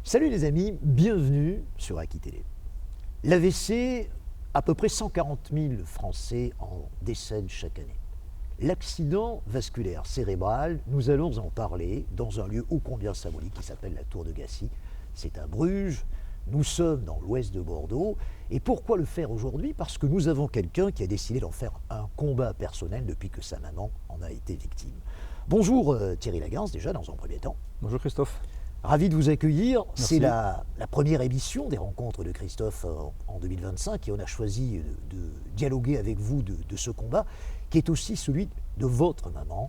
Salut les amis, bienvenue sur Aki Télé. L'AVC, à peu près 140 000 Français en décèdent chaque année. L'accident vasculaire cérébral, nous allons en parler dans un lieu ô combien symbolique qui s'appelle la Tour de Gacy. C'est à Bruges, nous sommes dans l'ouest de Bordeaux. Et pourquoi le faire aujourd'hui? Parce que nous avons quelqu'un qui a décidé d'en faire un combat personnel depuis que sa maman en a été victime. Bonjour Thierry Lagance, déjà dans un premier temps. Bonjour Christophe. Ravi de vous accueillir. Merci. C'est la première émission des rencontres de Christophe en 2025 et on a choisi de dialoguer avec vous de ce combat qui est aussi celui de votre maman.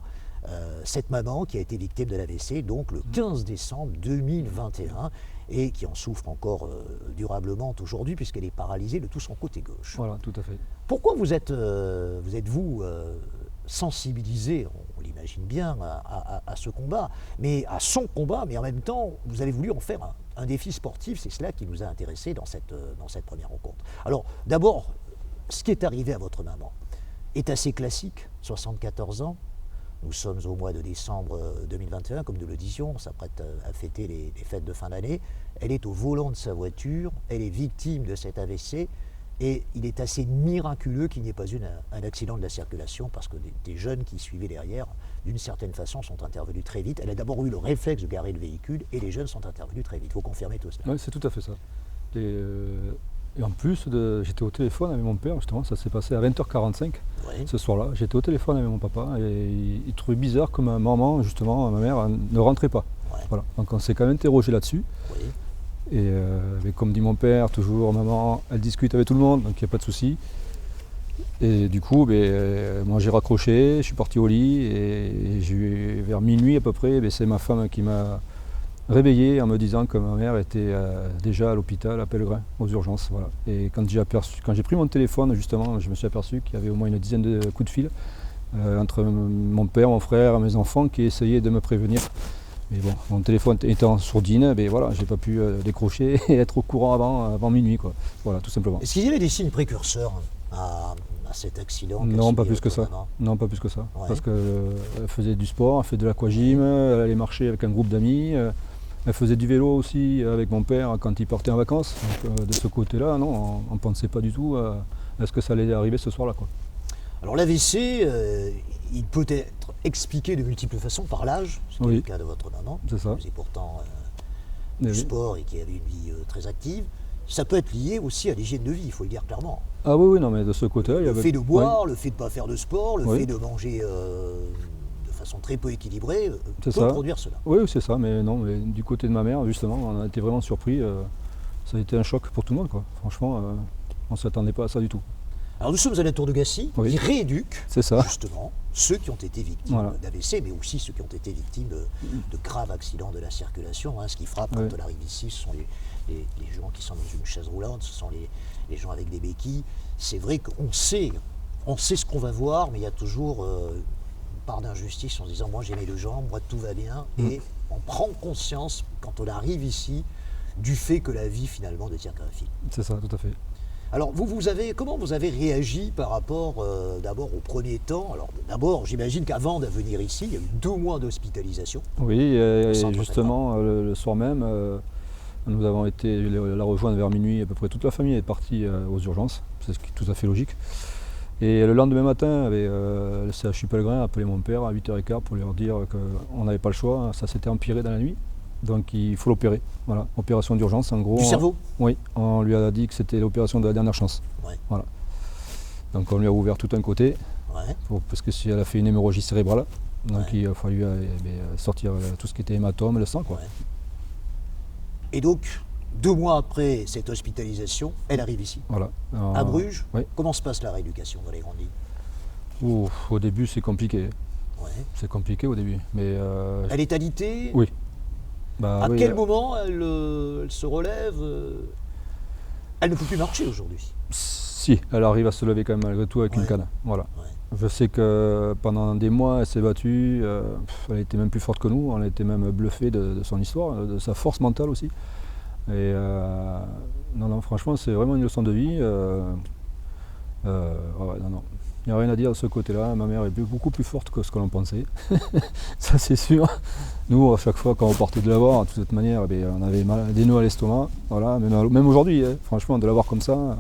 Cette maman qui a été victime de l'AVC donc le 15 décembre 2021 et qui en souffre encore durablement aujourd'hui puisqu'elle est paralysée de tout son côté gauche. Voilà, tout à fait. Pourquoi vous êtes-vous sensibilisé, on l'imagine bien, à ce combat, mais à son combat, mais en même temps, vous avez voulu en faire un défi sportif, c'est cela qui nous a intéressés dans cette première rencontre. Alors, d'abord, ce qui est arrivé à votre maman est assez classique, 74 ans, nous sommes au mois de décembre 2021, comme nous le disions, on s'apprête à fêter les fêtes de fin d'année, elle est au volant de sa voiture, elle est victime de cet AVC, et il est assez miraculeux qu'il n'y ait pas eu un accident de la circulation parce que des jeunes qui suivaient derrière, d'une certaine façon, sont intervenus très vite. Elle a d'abord eu le réflexe de garer le véhicule et les jeunes sont intervenus très vite. Vous confirmez tout cela? Oui, c'est tout à fait ça. Et en plus, j'étais au téléphone avec mon père, justement, ça s'est passé à 20h45 ce soir-là. J'étais au téléphone avec mon papa et il trouvait bizarre que ma maman, justement, ma mère, ne rentrait pas. Ouais. Voilà. Donc on s'est quand même interrogé là-dessus. Oui. Et comme dit mon père, toujours maman, elle discute avec tout le monde, donc il n'y a pas de souci. Et du coup, moi j'ai raccroché, je suis parti au lit et vers minuit à peu près, c'est ma femme qui m'a réveillé en me disant que ma mère était déjà à l'hôpital à Pellegrin, aux urgences. Voilà. Et quand j'ai pris mon téléphone, justement, je me suis aperçu qu'il y avait au moins une dizaine de coups de fil entre mon père, mon frère et mes enfants qui essayaient de me prévenir. Mais bon, mon téléphone était en sourdine, voilà, j'ai pas pu décrocher et être au courant avant minuit, quoi. Voilà, tout simplement. Est-ce qu'il y avait des signes précurseurs à cet accident? Non, pas plus que ça. Non, pas plus que ça. Ouais. Parce qu'elle faisait du sport, elle faisait de l'aquagym, elle allait marcher avec un groupe d'amis, elle faisait du vélo aussi avec mon père quand il partait en vacances. Donc de ce côté-là, non, on ne pensait pas du tout à ce que ça allait arriver ce soir-là, quoi. Alors l'AVC, il peut être expliqué de multiples façons par l'âge, ce qui est le cas de votre maman, qui faisait pourtant du sport et qui avait une vie très active. Ça peut être lié aussi à l'hygiène de vie, il faut le dire clairement. Ah oui, non, mais de ce côté-là... Le fait de boire, le fait de ne pas faire de sport, le fait de manger de façon très peu équilibrée, peut produire cela. Oui, c'est ça, mais non, mais du côté de ma mère, justement, on a été vraiment surpris. Ça a été un choc pour tout le monde, quoi. Franchement, on ne s'attendait pas à ça du tout. Alors nous sommes à la Tour de Gacy, qui rééduque justement ceux qui ont été victimes d'AVC, mais aussi ceux qui ont été victimes de graves accidents de la circulation. Ce qui frappe quand on arrive ici, ce sont les gens qui sont dans une chaise roulante, ce sont les gens avec des béquilles. C'est vrai qu'on sait ce qu'on va voir, mais il y a toujours une part d'injustice en se disant « moi j'ai mes deux jambes, moi tout va bien ». Et on prend conscience, quand on arrive ici, du fait que la vie finalement ne tient qu'à un fil. C'est ça, tout à fait. Alors, comment vous avez réagi par rapport d'abord au premier temps? Alors, d'abord, j'imagine qu'avant de venir ici, il y a eu 2 mois d'hospitalisation. Oui, et justement, le soir même, nous avons été la rejoindre vers minuit. À peu près toute la famille est partie aux urgences, c'est tout à fait logique. Et le lendemain matin, le CHU Pellegrin a appelé mon père à 8h15 pour leur dire qu'on n'avait pas le choix, ça s'était empiré dans la nuit. Donc il faut l'opérer, voilà, opération d'urgence en gros. Du cerveau? Oui, on lui a dit que c'était l'opération de la dernière chance. Voilà. Donc on lui a ouvert tout un côté, parce que si elle a fait une hémorragie cérébrale, donc il a fallu sortir tout ce qui était hématome, le sang, quoi. Et donc, 2 mois après cette hospitalisation, elle arrive ici, à Bruges. Comment se passe la rééducation dans les grandes lignes? Au début c'est compliqué, c'est compliqué au début. Mais elle est alitée? Oui. À quel moment elle se relève? Elle ne peut plus marcher aujourd'hui. Si, elle arrive à se lever quand même malgré tout avec une canne. Voilà. Je sais que pendant des mois elle s'est battue, elle était même plus forte que nous, on a été même bluffé de son histoire, de sa force mentale aussi. Et non, franchement c'est vraiment une leçon de vie. Non. Il n'y a rien à dire de ce côté-là, ma mère est beaucoup plus forte que ce que l'on pensait, ça c'est sûr. Nous, à chaque fois quand on partait de l'avoir, de toute manière, on avait des nœuds à l'estomac. Voilà. Même aujourd'hui, franchement, de l'avoir comme ça,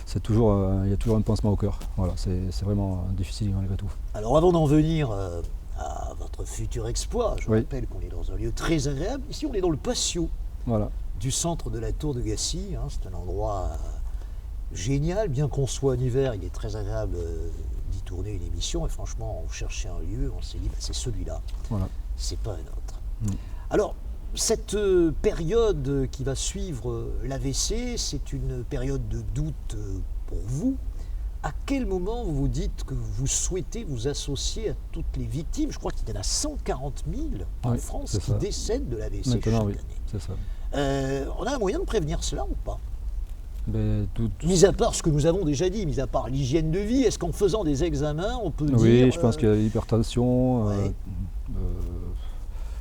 il y a toujours un pansement au cœur. Voilà, c'est vraiment difficile malgré tout. Alors avant d'en venir à votre futur exploit, je rappelle qu'on est dans un lieu très agréable. Ici, on est dans le patio du centre de la Tour de Gacy. C'est un endroit génial, bien qu'on soit en hiver, il est très agréable d'y tourner une émission. Et franchement, on cherchait un lieu, on s'est dit, c'est celui-là, c'est pas un autre. Alors, cette période qui va suivre l'AVC, c'est une période de doute pour vous. À quel moment vous vous dites que vous souhaitez vous associer à toutes les victimes? Je crois qu'il y en a 140 000 en France qui décèdent de l'AVC chaque année. C'est ça. On a un moyen de prévenir cela ou pas? Mis à part ce que nous avons déjà dit, mis à part l'hygiène de vie, est-ce qu'en faisant des examens, on peut dire... Oui, je pense qu'il y a l'hypertension,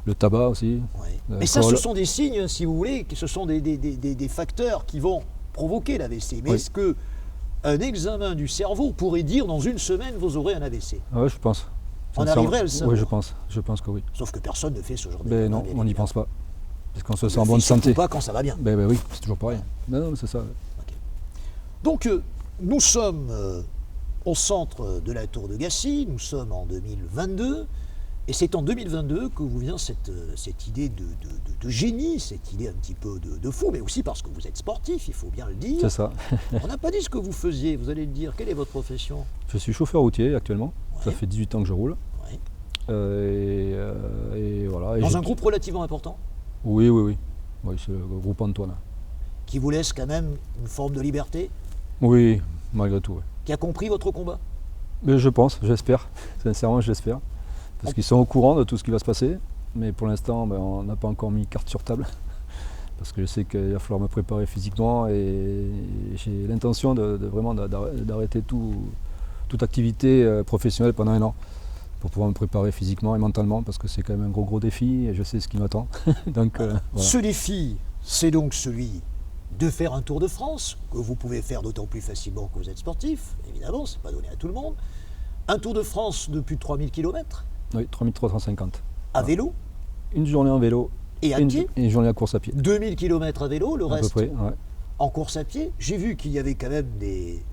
le tabac aussi. Mais ça, ce sont des signes, si vous voulez, ce sont des facteurs qui vont provoquer l'AVC. Mais est-ce qu'un examen du cerveau pourrait dire dans une semaine, vous aurez un AVC? Oui, je pense. On arriverait à le savoir? Oui, je pense que oui. Sauf que personne ne fait ce genre d'examen. Non, on n'y pense pas. Parce qu'on se sent en bonne santé. Surtout pas quand ça va bien. Oui, c'est toujours pareil. Non, c'est ça. Donc, nous sommes au centre de la Tour de Gacy, nous sommes en 2022, et c'est en 2022 que vous vient cette idée de génie, cette idée un petit peu de fou, mais aussi parce que vous êtes sportif, il faut bien le dire. C'est ça. On n'a pas dit ce que vous faisiez, vous allez le dire. Quelle est votre profession? Je suis chauffeur routier actuellement, ça fait 18 ans que je roule. Et voilà. Dans un groupe relativement important? Oui, c'est le groupe Antoine. Qui vous laisse quand même une forme de liberté? Oui, malgré tout. Qui a compris votre combat? Mais je pense, j'espère, sincèrement j'espère. Parce qu'ils sont au courant de tout ce qui va se passer, mais pour l'instant on n'a pas encore mis carte sur table. Parce que je sais qu'il va falloir me préparer physiquement et j'ai l'intention vraiment d'arrêter toute activité professionnelle pendant 1 an. Pour pouvoir me préparer physiquement et mentalement, parce que c'est quand même un gros défi et je sais ce qui m'attend. Donc, voilà. Ce défi, c'est donc celui de faire un Tour de France, que vous pouvez faire d'autant plus facilement que vous êtes sportif, évidemment, c'est pas donné à tout le monde. Un Tour de France de plus de 3000 km. Oui, 3350. À vélo. Une journée en vélo. Et à pied. Et une journée à course à pied. 2000 km à vélo, le reste à peu près, en course à pied. J'ai vu qu'il y avait quand même des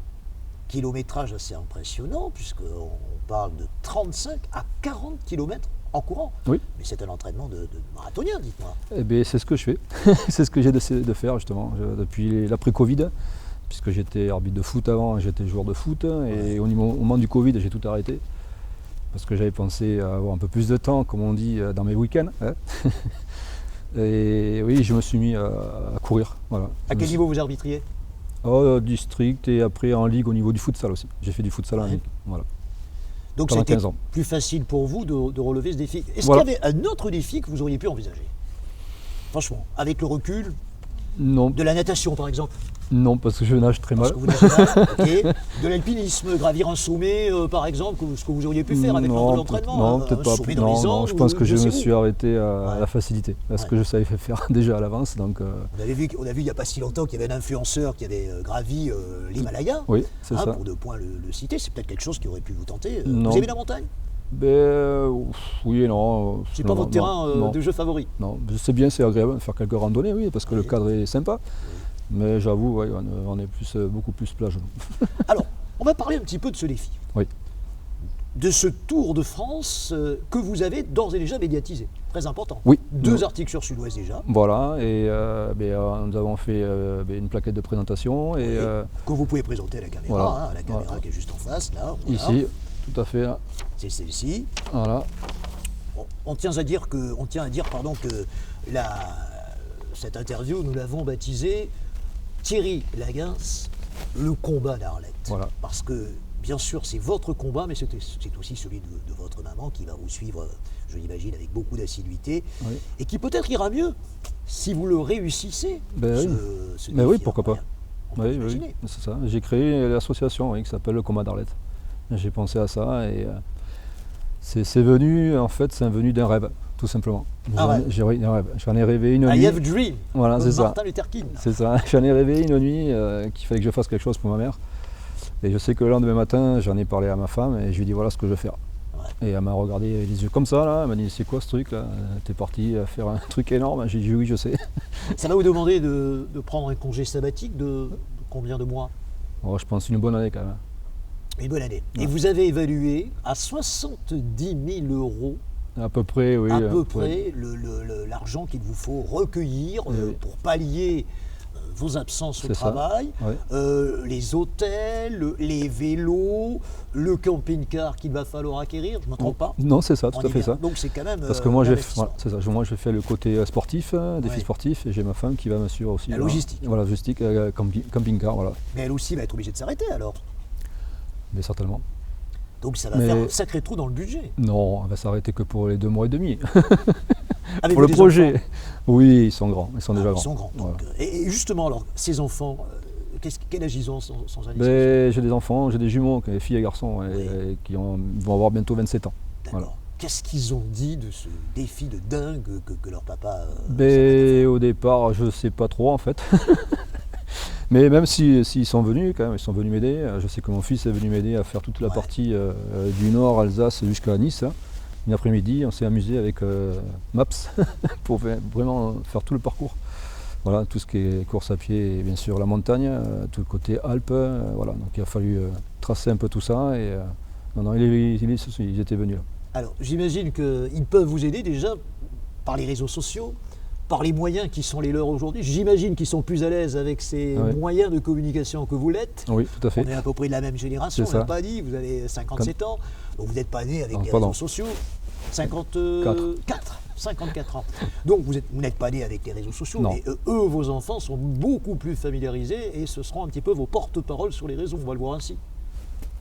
kilométrages assez impressionnants, puisqu'on parle de 35 à 40 km en courant. Oui. Mais c'est un entraînement de marathonien, dites-moi. Eh bien, c'est ce que je fais. C'est ce que j'ai décidé de faire, justement, depuis l'après-Covid, puisque j'étais arbitre de foot avant, j'étais joueur de foot, et au moment du Covid, j'ai tout arrêté, parce que j'avais pensé avoir un peu plus de temps, comme on dit, dans mes week-ends. Et oui, je me suis mis à courir. Voilà. À quel niveau vous arbitriez? District et après en ligue au niveau du futsal aussi. J'ai fait du futsal en ligue. Voilà. Donc c'était plus facile pour vous de relever ce défi. Est-ce qu'il y avait un autre défi que vous auriez pu envisager? Franchement, avec le recul? Non. De la natation par exemple? Non, parce que je nage très mal. Que vous nagez mal, okay. De l'alpinisme, gravir un sommet par exemple, ce que vous auriez pu faire avec l'entraînement? Non, peut-être pas. Non, je pense que je me suis arrêté à la facilité, à ce que je savais faire déjà à l'avance. Donc, on a vu il n'y a pas si longtemps qu'il y avait un influenceur qui avait gravi l'Himalaya. Oui, c'est ça. Pour de points le citer, c'est peut-être quelque chose qui aurait pu vous tenter. Vous aimez la montagne? Oui et non. C'est pas votre terrain de jeu favori? Non, c'est bien, c'est agréable de faire quelques randonnées, oui, parce que le cadre est sympa. Mais j'avoue, on est beaucoup plus plage. Alors, on va parler un petit peu de ce défi. Oui. De ce Tour de France que vous avez d'ores et déjà médiatisé. Très important. Oui. 2 articles sur Sud-Ouest déjà. Voilà, et nous avons fait une plaquette de présentation. Et, que vous pouvez présenter à la caméra, voilà, la caméra qui est juste en face, là. Voilà. Ici, tout à fait. C'est celle-ci. Voilà. On tient à dire que cette interview, nous l'avons baptisée Thierry Lagains, le combat d'Arlette. Voilà. Parce que, bien sûr, c'est votre combat, mais c'est aussi celui de votre maman qui va vous suivre, je l'imagine, avec beaucoup d'assiduité, et qui peut-être ira mieux si vous le réussissez. Mais oui, pourquoi pas. Oui, c'est ça. J'ai créé l'association qui s'appelle le combat d'Arlette. J'ai pensé à ça et c'est venu d'un rêve. Tout simplement. J'en ai rêvé une nuit. I have a dream. Voilà, c'est ça. Martin Luther King. C'est ça. J'en ai rêvé une nuit qu'il fallait que je fasse quelque chose pour ma mère. Et je sais que le lendemain matin, j'en ai parlé à ma femme et je lui ai dit voilà ce que je veux faire. Et elle m'a regardé les yeux comme ça, là. Elle m'a dit, c'est quoi ce truc, là? T'es parti faire un truc énorme? J'ai dit, oui, je sais. Ça va vous demander de prendre un congé sabbatique de combien de mois? Oh, je pense une bonne année, quand même. Une bonne année. Ouais. Et vous avez évalué à 70 000 euros À peu près, oui. à peu près l'argent qu'il vous faut recueillir Oui. pour pallier vos absences au C'est ça. travail, Ouais. les hôtels, les vélos, le camping-car qu'il va falloir acquérir, je ne me trompe pas? Non, c'est ça, On tout est à fait bien. ça. Donc c'est quand même Parce que moi, un j'ai investissement. c'est ça. Moi, je fais le côté sportif, défi Ouais. sportif, et j'ai ma femme qui va m'assurer aussi. La logistique. Voilà, logistique, camping-car, voilà. Mais elle aussi va être obligée de s'arrêter alors. Mais certainement. Donc ça va Mais- faire un sacré trou dans le budget. Non, elle va s'arrêter que pour les 2 mois et demi. Avez-vous Pour le des projet. enfants? Oui, ils sont grands, ils sont déjà Ils grands. sont grands. Voilà. Donc, et justement, alors, ces enfants, quel âge ils ont sans indiscrétion? Ben, j'ai des enfants, j'ai des jumeaux, des filles et garçons, Oui. et qui vont avoir bientôt 27 ans. D'accord. Voilà. Qu'est-ce qu'ils ont dit de ce défi de dingue que leur papa s'apprête à Ben, faire? au départ, je ne sais pas trop en fait. Mais même s'ils sont venus, quand même, ils sont venus m'aider. Je sais que mon fils est venu m'aider à faire toute la Ouais. partie du nord, Alsace, jusqu'à Nice. Hein. Une après-midi, on s'est amusé avec Maps pour vraiment faire tout le parcours. Voilà, tout ce qui est course à pied et bien sûr la montagne, tout le côté Alpes. Voilà, donc il a fallu tracer un peu tout ça. Et non, non, ils étaient venus là. Alors, j'imagine qu'ils peuvent vous aider déjà par les réseaux sociaux, par les moyens qui sont les leurs aujourd'hui. J'imagine qu'ils sont plus à l'aise avec ces Ouais. moyens de communication que vous l'êtes. Oui, tout à fait. On est à peu près de la même génération, C'est on l'a ça. pas dit, vous avez 57 ans, donc vous n'êtes pas né avec Non, les pardon. réseaux sociaux. 54 ans. Donc vous n'êtes pas né avec les réseaux sociaux, Non. mais eux, vos enfants, sont beaucoup plus familiarisés et ce seront un petit peu vos porte-parole sur les réseaux, on va le voir ainsi.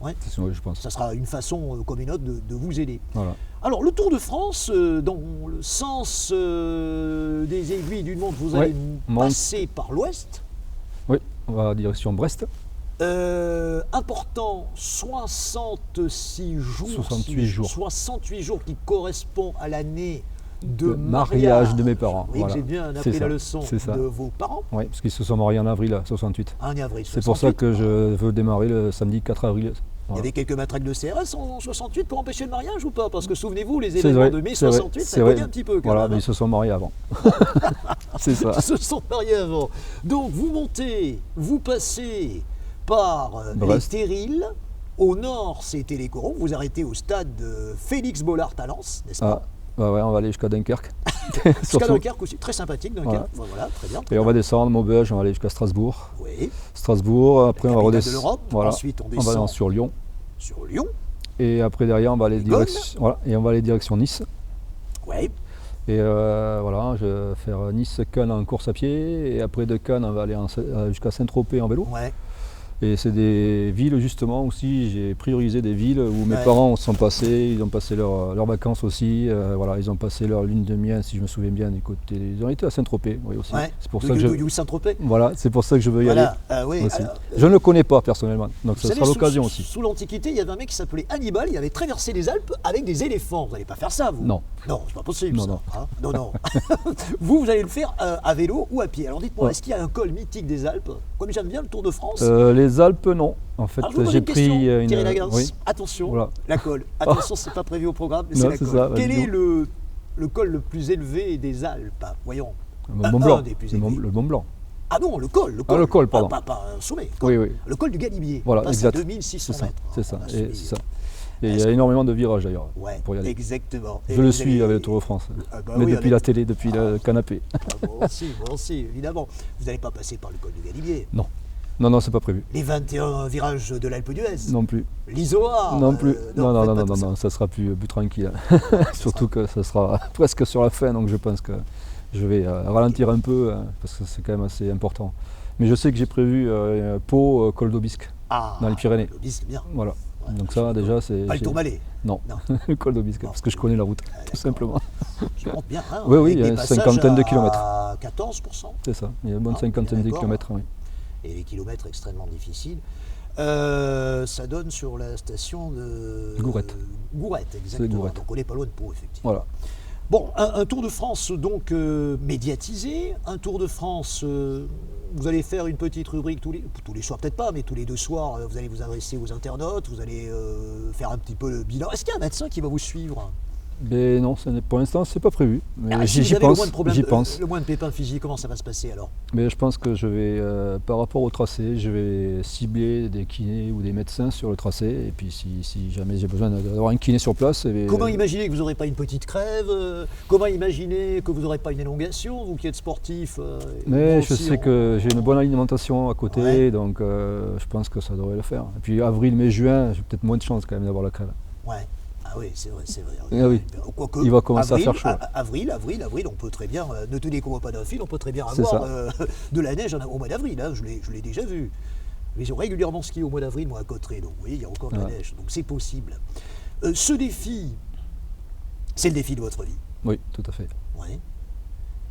Ouais. C'est ce que je pense. Ça sera une façon comme une autre de vous aider. Voilà. Alors le Tour de France, dans le sens des aiguilles d'une montre, vous allez passer par l'ouest. Oui, on va en direction Brest. Important, 66 jours. 68 jours. 68 jours qui correspond à l'année de De mariage mariage de mes parents, Vous voyez que voilà. j'ai bien C'est appris la ça, leçon c'est ça. de vos parents. Oui, parce qu'ils se sont mariés en avril 68. 1 avril C'est pour ça 68. que je veux démarrer le samedi 4 avril. Il y Voilà. avait quelques matraques de CRS en 68 pour empêcher le mariage ou pas? Parce que souvenez-vous, les C'est événements vrai, de mai c'est vrai, 68, ça c'est vrai. cognait un petit peu quand Voilà, même. mais ils se sont mariés avant. C'est ça. Ils se sont mariés avant. Donc vous montez, vous passez par les Brest. Terrils. Au nord, c'était les Corons. Vous arrêtez au stade Félix Bollard à Lens, n'est-ce pas? Ah, ouais, on va aller jusqu'à Dunkerque. Jusqu'à Surtout. Dunkerque aussi, très sympathique Dunkerque. Voilà, très bien. Et on va descendre Maubeuge, on va aller jusqu'à Strasbourg. Oui, Strasbourg, après on va capitale de redescendre. l'Europe. Voilà. Ensuite, on On va aller descend sur Lyon. sur Lyon. Et après derrière, on va aller Gaulle. voilà, et on va aller direction Nice. Oui, Et voilà, je vais faire Nice-Cannes en course à pied. Et après de Cannes, on va aller jusqu'à Saint-Tropez en vélo. ouais. Et c'est des villes justement aussi, j'ai priorisé des villes où mes Ouais. parents sont passés, ils ont passé leurs vacances aussi, voilà, ils ont passé leur lune de miel, si je me souviens bien, du côté, ils ont été à Saint-Tropez, oui aussi. Ouais. C'est pour ça que je, Saint-Tropez. voilà, c'est pour ça que je veux y aller Voilà, oui. aussi. Alors, Je ne le connais pas personnellement, donc vous ça savez, sera l'occasion sous- aussi. Sous l'Antiquité, il y avait un mec qui s'appelait Hannibal, il avait traversé les Alpes avec des éléphants. Vous n'allez pas faire ça, vous? Non. Non, c'est pas possible. Non, ça, non. hein. Non, non. vous allez le faire à vélo ou à pied. Alors dites-moi, Ouais. est-ce qu'il y a un col mythique des Alpes? Comme j'aime bien le Tour de France. Les Alpes, non. En fait, Alors, je vous pose j'ai une question, pris Thierry Lagance. oui. Attention, Voilà. la colle. Attention, c'est pas prévu au programme, mais c'est Non, la c'est colle. ça, Quel vas-y, est le col le plus élevé des Alpes? Voyons. Le Mont Blanc. des plus Le Mont, élevés. le Mont Blanc. Ah non, le col. Ah, le col, pardon. Pas un sommet. Col. Oui, oui. Le col du Galibier. Voilà, Passe exact. à 2600 C'est ça, mètres. c'est ça. On a Et suivi. c'est ça. Et il y a énormément de virages d'ailleurs Ouais, pour y aller. exactement. Et Je le vous suis avez- avec le Tour de France, Ah bah mais oui, depuis avec- la télé, depuis le canapé. Ah, moi aussi, évidemment. Vous n'allez pas passer par le col du Galibier. Non, non, non, c'est pas prévu. Les 21 virages de l'Alpe d'Huez. Non plus. L'Isoard. Non plus. Non, non, faites non, pas non, tout non, ça. non, ça sera plus tranquille. Surtout que ça sera presque sur la fin, donc je pense que je vais ralentir un peu parce que c'est quand même assez important. Mais je sais que j'ai prévu Pau, Col d'Aubisque, Ah, dans les Pyrénées. Le disque, bien. Voilà. Ouais, Donc ça déjà c'est. Pas le Tourmalet. Non, Non. le Col d'Aubisque, parce que je connais la route, tout simplement. Je compte bien. Hein, Oui, oui, avec il y a des une passages cinquantaine de à kilomètres. 14%. C'est ça, il y a une bonne Ah, cinquantaine de d'accord. kilomètres. Oui. Et les kilomètres extrêmement difficiles. Ça donne sur la station de Gourette. Gourette, exactement. Gourette. Donc on n'est pas loin de Pau, effectivement. Voilà. Bon, un Tour de France donc médiatisé, un Tour de France, vous allez faire une petite rubrique tous les soirs, peut-être pas, mais tous les 2 soirs, vous allez vous adresser aux internautes, vous allez faire un petit peu le bilan. Est-ce qu'il y a un médecin qui va vous suivre? Mais non, pour l'instant, c'est pas prévu. Mais Si vous j'y avez pense, le moins de problèmes, j'y pense. le moins de pépins physiques, comment ça va se passer alors? Mais je pense que je vais, par rapport au tracé, je vais cibler des kinés ou des médecins sur le tracé. Et puis si jamais j'ai besoin d'avoir un kiné sur place. Comment imaginer que vous n'aurez pas une petite crève? Comment imaginer que vous n'aurez pas une élongation, vous qui êtes sportif? Mais je sais que j'ai une bonne alimentation à côté, Ouais. donc je pense que ça devrait le faire. Et puis avril, mai, juin, j'ai peut-être moins de chance quand même d'avoir la crève. Ouais. Ah oui, c'est vrai, c'est vrai. Ah oui. Quoique, Il va commencer à faire chaud. Avril, on peut très bien, ne tenez qu'on voit pas d'un fil, on peut très bien C'est avoir ça. de la neige au mois d'avril, hein, je l'ai déjà vu. Mais j'ai régulièrement ski au mois d'avril, moi, à Cauterets, donc vous voyez, il y a encore de la Ouais. neige, donc c'est possible. Ce défi, c'est le défi de votre vie. Oui, tout à fait. Ouais.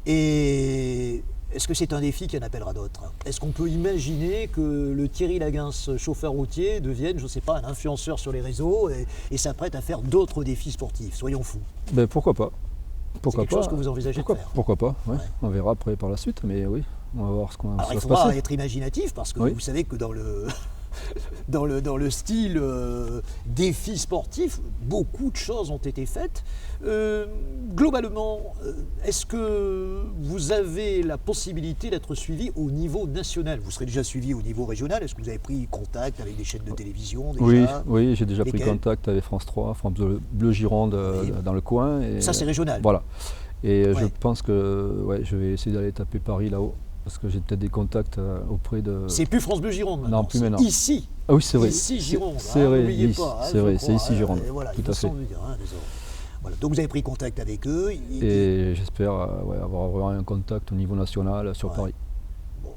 Et est-ce que c'est un défi qui en appellera d'autres? Est-ce qu'on peut imaginer que le Thierry Laguens, chauffeur routier, devienne, je ne sais pas, un influenceur sur les réseaux et s'apprête à faire d'autres défis sportifs? Soyons fous. Ben, pourquoi pas? C'est Pourquoi quelque pas? chose que vous envisagez de faire? Pourquoi pas, ouais. Ouais. On verra après par la suite, mais oui, on va voir comment Alors ça il va se faudra passer. être imaginatif parce que Oui. vous savez que dans le, dans le style défi sportif, beaucoup de choses ont été faites. Globalement, est-ce que vous avez la possibilité d'être suivi au niveau national? Vous serez déjà suivi au niveau régional? Est-ce que vous avez pris contact avec des chaînes de télévision déjà? Oui, oui, j'ai déjà pris Lesquelles? contact avec France 3, France Bleu Gironde Oui. dans le coin. Et, Ça, c'est régional. Voilà. Et je Ouais. pense que ouais, je vais essayer d'aller taper Paris là-haut, parce que j'ai peut-être des contacts auprès de... C'est plus France Bleu Gironde maintenant. Non, plus c'est maintenant. Ici. Ah oui, c'est vrai. Ici Gironde. C'est vrai, n'oubliez ici, pas. c'est je vrai, crois, c'est ici Gironde. et voilà, Tout il me à fait. semble bien, désolé. Voilà. Donc vous avez pris contact avec eux. Et j'espère ouais, avoir vraiment un contact au niveau national sur Ouais. Paris. Bon.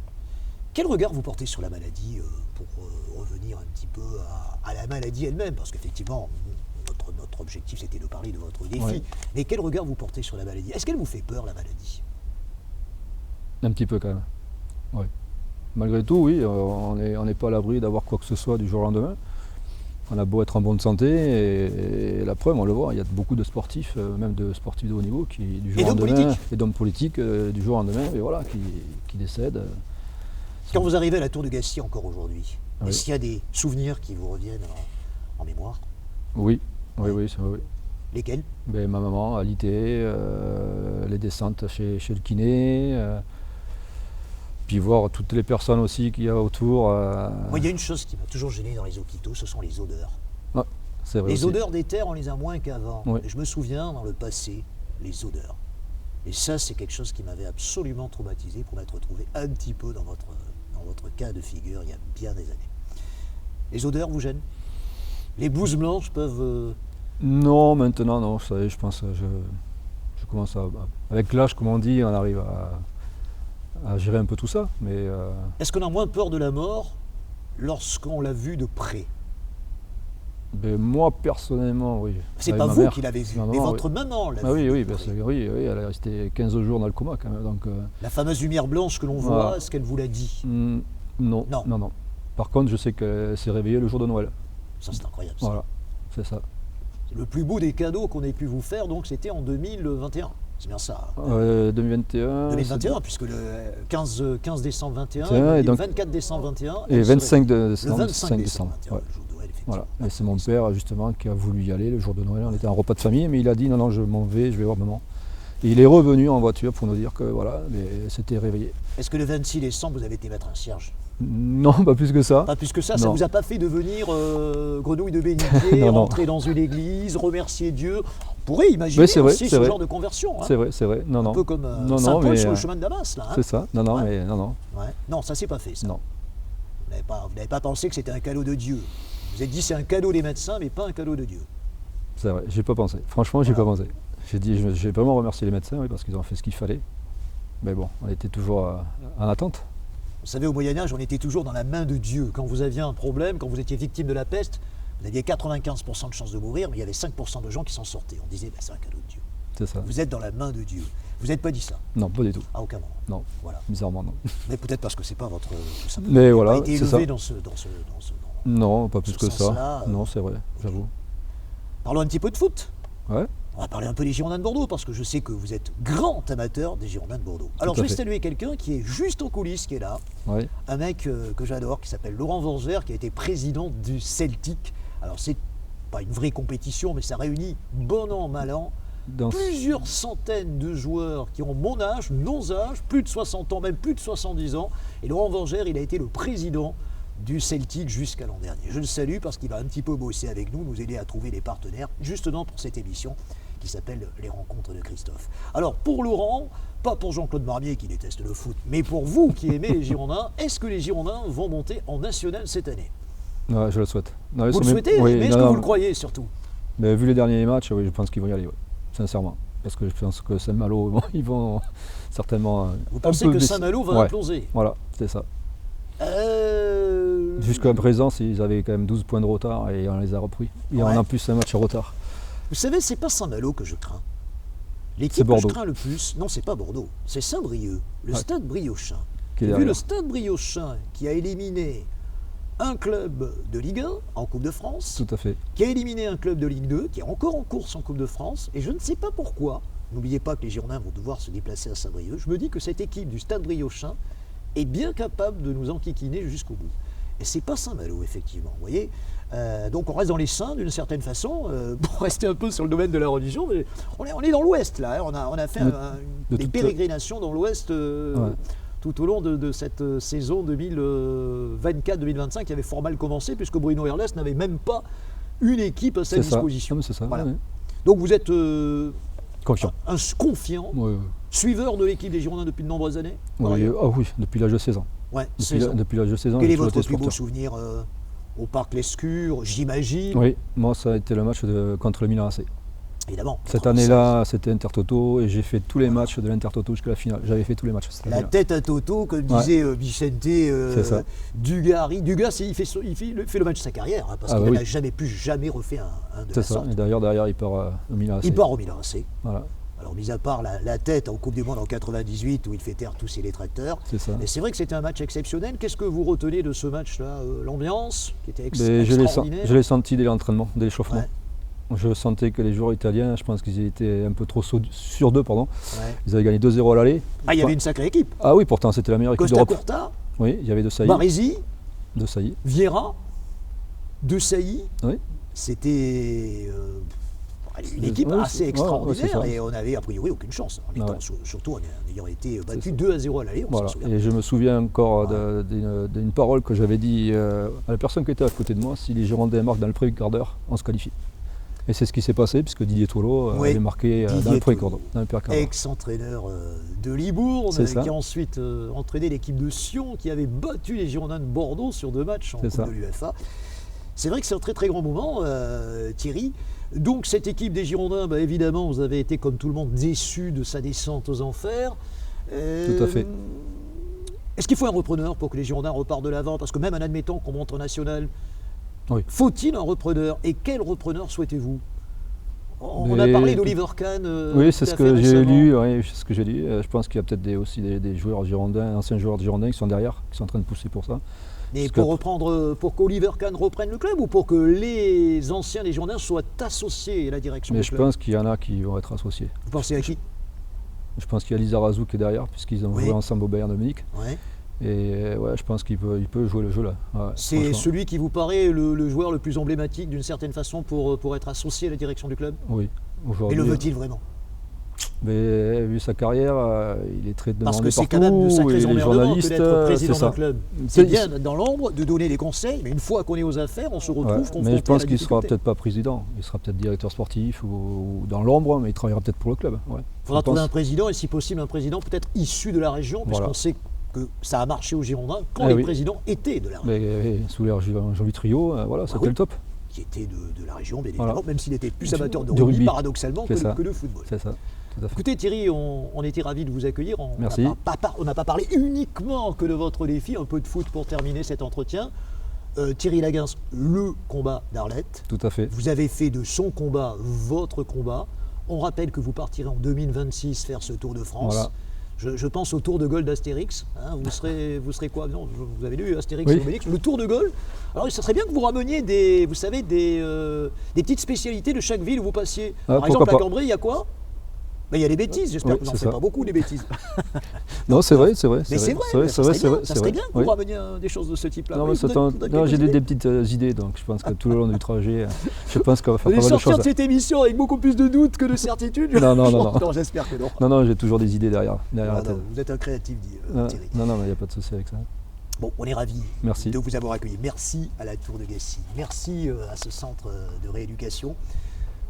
Quel regard vous portez sur la maladie pour revenir un petit peu à la maladie elle-même? Parce qu'effectivement, notre objectif c'était de parler de votre défi. Ouais. Mais quel regard vous portez sur la maladie? Est-ce qu'elle vous fait peur, la maladie? Un petit peu quand même. Ouais. Malgré tout, oui, on n'est pas à l'abri d'avoir quoi que ce soit du jour au lendemain. On a beau être en bonne santé, et la preuve, on le voit, il y a beaucoup de sportifs, même de sportifs de haut niveau, qui du jour au d'hommes lendemain, politiques. et d'hommes politiques, du jour au lendemain, et voilà, qui décèdent. Quand vous arrivez à la Tour de Gassi encore aujourd'hui, Oui. est-ce qu'il y a des souvenirs qui vous reviennent en mémoire? Oui, oui, oui, c'est vrai. Oui. Lesquels? Ben, ma maman alité, les descentes chez le kiné, puis voir toutes les personnes aussi qu'il y a autour. Moi, il y a une chose qui m'a toujours gêné dans les hôpitaux, ce sont les odeurs. C'est vrai Les aussi. odeurs des terres, on les a moins qu'avant. Oui. Et je me souviens, dans le passé, les odeurs. Et ça, c'est quelque chose qui m'avait absolument traumatisé pour m'être retrouvé un petit peu dans votre cas de figure il y a bien des années. Les odeurs vous gênent? Les blouses blanches peuvent... Non, maintenant, non, ça y est, je pense que je commence à... Avec l'âge, comme on dit, on arrive à gérer un peu tout ça, mais... Est-ce qu'on a moins peur de la mort lorsqu'on l'a vu de près? ben, moi, personnellement, oui. C'est Avec pas ma vous mère, qui l'avez vu, ma mais maman, votre oui. maman l'a Ah vu oui, de oui, près. parce que, oui, elle est restée 15 jours dans le coma quand même, donc... La fameuse lumière blanche que l'on voit, Voilà. est-ce qu'elle vous l'a dit? non, Non. non, non. Par contre, je sais qu'elle s'est réveillée le jour de Noël. Ça, c'est incroyable. Ça. Voilà, c'est ça. Le plus beau des cadeaux qu'on ait pu vous faire, donc, c'était en 2021. C'est bien ça. 2021... 2021, puisque le 15 décembre 21, Tiens, et le donc- 24 décembre 21. Et elle 25 serait- de le décembre. 25 décembre 21, ouais. le jour de Noël, effectivement. Voilà, et c'est mon père justement qui a voulu y aller le jour de Noël. On était en repas de famille, mais il a dit non, non, je m'en vais, je vais voir maman. Et il est revenu en voiture pour nous dire que voilà, mais c'était réveillé. Est-ce que le 26 décembre, vous avez été mettre un cierge? Non, pas plus que ça. Pas plus que ça Non. vous a pas fait devenir grenouille de bénitier, Non, non. rentrer dans une église, remercier Dieu? On pourrait imaginer Oui, c'est vrai, aussi c'est ce vrai. genre de conversion. Hein. C'est vrai, c'est vrai. Non, non. Un peu comme non, Saint non, Paul mais, sur le chemin de Damas. Là, hein. c'est ça. Non, non, Ouais. mais non, non. Ouais. Non, ça s'est pas fait. Ça. Non. Vous n'avez pas pensé que c'était un cadeau de Dieu. Vous vous êtes dit c'est un cadeau des médecins, mais pas un cadeau de Dieu. C'est vrai, j'ai pas pensé. Franchement, j'ai Voilà. pas pensé. J'ai dit, j'ai vraiment remercié les médecins, oui, parce qu'ils ont fait ce qu'il fallait. Mais bon, on était toujours en attente. Vous savez, au Moyen-Âge, on était toujours dans la main de Dieu. Quand vous aviez un problème, quand vous étiez victime de la peste, vous aviez 95% de chances de mourir, mais il y avait 5% de gens qui s'en sortaient. On disait, bah, c'est un cadeau de Dieu. C'est ça. Vous êtes dans la main de Dieu. Vous n'êtes pas dit ça, Non, pas du tout. à aucun moment. Non, Voilà. bizarrement, non. Mais peut-être parce que c'est pas votre. tout simplement, Mais vous n'avez voilà, pas été c'est élevé ça. dans ce. Non, pas plus ce que ça. sens-là, Non, c'est vrai, j'avoue. Parlons un petit peu de foot. Ouais. On va parler un peu des Girondins de Bordeaux, parce que je sais que vous êtes grand amateur des Girondins de Bordeaux. Alors je vais saluer quelqu'un qui est juste en coulisses, qui est là. Oui. Un mec que j'adore, qui s'appelle Laurent Vanger, qui a été président du Celtic. Alors c'est pas une vraie compétition, mais ça réunit bon an, mal an, plusieurs centaines de joueurs qui ont mon âge, nos âges, plus de 60 ans, même plus de 70 ans. Et Laurent Vanger, il a été le président du Celtic jusqu'à l'an dernier. Je le salue parce qu'il va un petit peu bosser avec nous aider à trouver des partenaires, justement pour cette émission qui s'appelle Les Rencontres de Christophe. Alors pour Laurent, pas pour Jean-Claude Marmier qui déteste le foot, mais pour vous qui aimez les Girondins, est-ce que les Girondins vont monter en national cette année? Ouais, je le souhaite. Non, vous le souhaitez, oui, mais est-ce que vous le croyez surtout? Mais vu les derniers matchs, oui, je pense qu'ils vont y aller, ouais, sincèrement. Parce que je pense que Saint-Malo, bon, ils vont certainement... Vous pensez que Saint-Malo va imploser? Voilà, c'est ça. Jusqu'à présent, ils avaient quand même 12 points de retard et on les a repris. Et on a en plus un match en retard. Vous savez, c'est pas Saint-Malo que je crains. L'équipe que je crains le plus, non, c'est pas Bordeaux, c'est Saint-Brieuc, le Stade Briochin. Vous avez vu le Stade Briochin qui a éliminé un club de Ligue 1 en Coupe de France, tout à fait, qui a éliminé un club de Ligue 2, qui est encore en course en Coupe de France, et je ne sais pas pourquoi. N'oubliez pas que les Girondins vont devoir se déplacer à Saint-Brieuc. Je me dis que cette équipe du Stade Briochin est bien capable de nous enquiquiner jusqu'au bout. Et c'est pas Saint-Malo, effectivement, vous voyez. Donc on reste dans les saints d'une certaine façon, pour rester un peu sur le domaine de la religion, mais on est dans l'Ouest là, on a fait des pérégrinations dans l'Ouest tout au long de cette saison 2024-2025 qui avait fort mal commencé puisque Bruno Herles n'avait même pas une équipe à sa disposition. C'est ça. Voilà. Donc vous êtes confiant, confiant, suiveur de l'équipe des Girondins depuis de nombreuses années? Oui, depuis l'âge de 16 ans. Ouais, depuis l'âge de 16 ans. Quel est votre plus beau souvenir au Parc Lescure, j'imagine? Oui, moi ça a été le match contre le Milan AC. Évidemment. Cette année-là, c'était Intertoto et j'ai fait tous les matchs de l'Intertoto jusqu'à la finale. J'avais fait tous les matchs. La tête à Toto, comme disait Vicente Dugari. Dugas, il fait le match de sa carrière, hein, parce qu'il n'a jamais refait un de la sorte. Et d'ailleurs, derrière, il part au Milan AC. Il part au Milan AC. Voilà. Alors, mis à part la tête en Coupe du Monde en 98, où il fait taire tous ses détracteurs. C'est ça. Mais c'est vrai que c'était un match exceptionnel. Qu'est-ce que vous retenez de ce match-là? L'ambiance, qui était extraordinaire. Je l'ai senti dès l'entraînement, dès l'échauffement. Je sentais que les joueurs italiens, je pense qu'ils étaient un peu trop sûrs d'eux, pardon. Ils avaient gagné 2-0 à l'aller. Ah, il y avait une sacrée équipe. Ah oui, pourtant, c'était la meilleure équipe d'Europe. Costa Curta. Oui, il y avait De Sailly. Baresi. De Sailly. Vieira. De Sailly. Oui. C'était une équipe assez extraordinaire et on avait a priori aucune chance, surtout en ayant été battu 2-0 à l'aller. Et je me souviens encore d'une parole que j'avais dit à la personne qui était à côté de moi: si les Girondins marquent dans le premier quart d'heure, on se qualifie. Et c'est ce qui s'est passé puisque Didier Tolo avait marqué dans le premier quart d'heure. Ex-entraîneur de Libourne, qui a ensuite entraîné l'équipe de Sion, qui avait battu les Girondins de Bordeaux sur 2 matchs en Coupe de l'UEFA. C'est vrai que c'est un très très grand moment, Thierry. Donc cette équipe des Girondins, évidemment, vous avez été comme tout le monde déçu de sa descente aux enfers. Tout à fait. Est-ce qu'il faut un repreneur pour que les Girondins repartent de l'avant? Parce que même en admettant qu'on monte en national, faut-il un repreneur? Et quel repreneur souhaitez-vous? On a parlé d'Oliver Kahn. Oui, c'est ce que j'ai lu. Je pense qu'il y a peut-être aussi des joueurs girondins, anciens joueurs de Girondins qui sont derrière, qui sont en train de pousser pour ça. Et pour qu'Oliver Kahn reprenne le club ou pour que les anciens des Girondins soient associés à la direction du club? Mais je pense qu'il y en a qui vont être associés. Vous pensez à qui? Je pense qu'il y a Lizarazu qui est derrière, puisqu'ils ont joué ensemble au Bayern de Munich. Et je pense qu'il peut jouer le jeu là. C'est celui qui vous paraît le joueur le plus emblématique d'une certaine façon pour être associé à la direction du club? Oui. Et le veut-il vraiment? Mais vu sa carrière, il est très demandé partout. Parce que c'est quand même de sacrés emmerdements que d'être président d'un club. C'est bien dans l'ombre de donner des conseils, mais une fois qu'on est aux affaires, on se retrouve confronté à la Mais je pense qu'il ne difficulté. sera peut-être pas président, il sera peut-être directeur sportif ou dans l'ombre, mais il travaillera peut-être pour le club. Il faudra trouver un président, et si possible un président peut-être issu de la région, puisqu'on sait que ça a marché aux Girondins quand les présidents étaient de la région. Mais sous l'ère Jean-Louis Trio, c'était le top. Qui était de la région, bien évidemment, même s'il était plus amateur de rugby, paradoxalement, que de football. C'est ça. Écoutez Thierry, on était ravis de vous accueillir. Merci. On n'a pas parlé uniquement que de votre défi, un peu de foot pour terminer cet entretien. Thierry Laguens, le combat d'Arlette. Tout à fait. Vous avez fait de son combat votre combat. On rappelle que vous partirez en 2026 faire ce Tour de France. Je pense au tour de Gaulle d'Astérix. Hein, vous serez quoi? Non, vous avez lu Astérix Oui. et Obélix, le tour de Gaulle. Alors, ça serait bien que vous rameniez des petites spécialités de chaque ville où vous passiez. Ah, Par exemple, pourquoi à pas. Cambrai, il y a quoi? Ben, il y a les bêtises. J'espère Oui, que vous n'en c'est faites ça. pas beaucoup, des bêtises. Non, c'est vrai. Mais c'est vrai, ça serait bien que Oui. vous rameniez des choses de ce type-là. Non, Oui, mais vous donnez- vous donnez j'ai quelques des idées. petites idées, donc je pense que tout le long du trajet, je pense qu'on va faire Vous allez pas mal de sortir choses. de cette émission avec beaucoup plus de doutes que de certitudes. Non, non. Non, j'espère que non. Non, j'ai toujours des idées derrière Non, la tête. vous êtes un créatif, dit Thierry. Non, mais il n'y a pas de souci avec ça. Bon, on est ravis Merci. de vous avoir accueilli. Merci à la Tour de Gacy. Merci à ce centre de rééducation.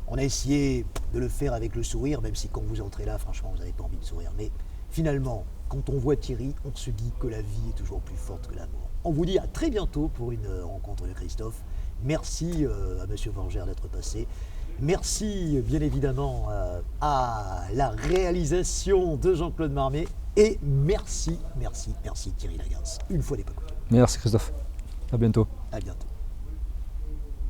On a essayé de le faire avec le sourire, même si quand vous entrez là, franchement, vous n'avez pas envie de sourire. Mais finalement, quand on voit Thierry, on se dit que la vie est toujours plus forte que l'amour. On vous dit à très bientôt pour une rencontre de Christophe. Merci à M. Forgère d'être passé. Merci bien évidemment à la réalisation de Jean-Claude Marmet. Et merci Thierry Lagance. Une fois n'est pas coutume. Merci Christophe. À bientôt. À bientôt.